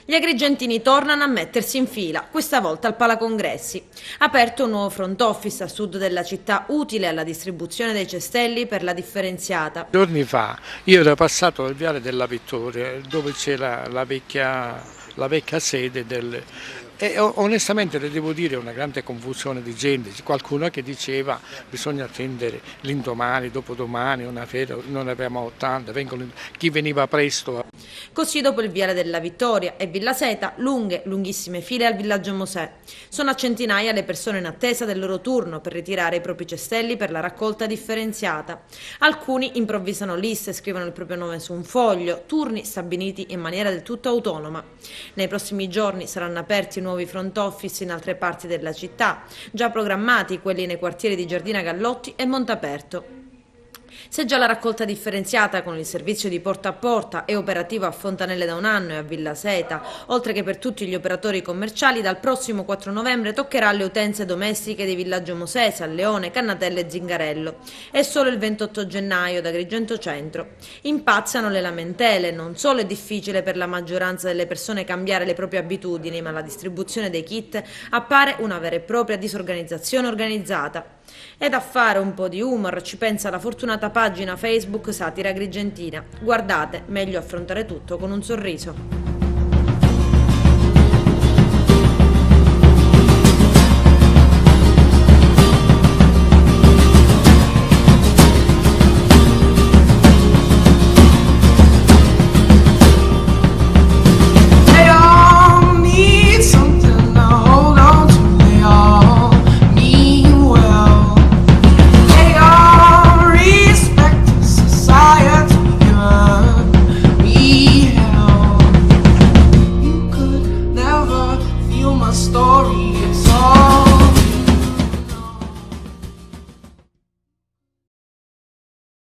Gli agrigentini tornano a mettersi in fila, questa volta al Palacongressi. Aperto un nuovo front office a sud della città utile alla distribuzione dei cestelli per la differenziata. Giorni fa io ero passato al Viale della Vittoria dove c'era la vecchia sede e onestamente le devo dire una grande confusione di gente, qualcuno che diceva bisogna attendere l'indomani, dopodomani, una feria, non ne abbiamo tante, chi veniva presto. Così dopo il Viale della Vittoria e Villa Seta, lunghissime file al villaggio Mosè. Sono a centinaia le persone in attesa del loro turno per ritirare i propri cestelli per la raccolta differenziata. Alcuni improvvisano liste, scrivono il proprio nome su un foglio, turni stabiliti in maniera del tutto autonoma. Nei prossimi giorni saranno aperti nuovi front office in altre parti della città, già programmati quelli nei quartieri di Giardina Gallotti e Montaperto. Se già la raccolta differenziata con il servizio di porta a porta è operativa a Fontanelle da un anno e a Villa Seta, oltre che per tutti gli operatori commerciali, dal prossimo 4 novembre toccherà alle utenze domestiche di Villaggio Mosè, San Leone, Cannatelle e Zingarello. E solo il 28 gennaio da Agrigento Centro. Impazzano le lamentele, non solo è difficile per la maggioranza delle persone cambiare le proprie abitudini, ma la distribuzione dei kit appare una vera e propria disorganizzazione organizzata. Ed a fare un po' di humor ci pensa la fortunata pagina Facebook Satira Agrigentina. Guardate, meglio affrontare tutto con un sorriso.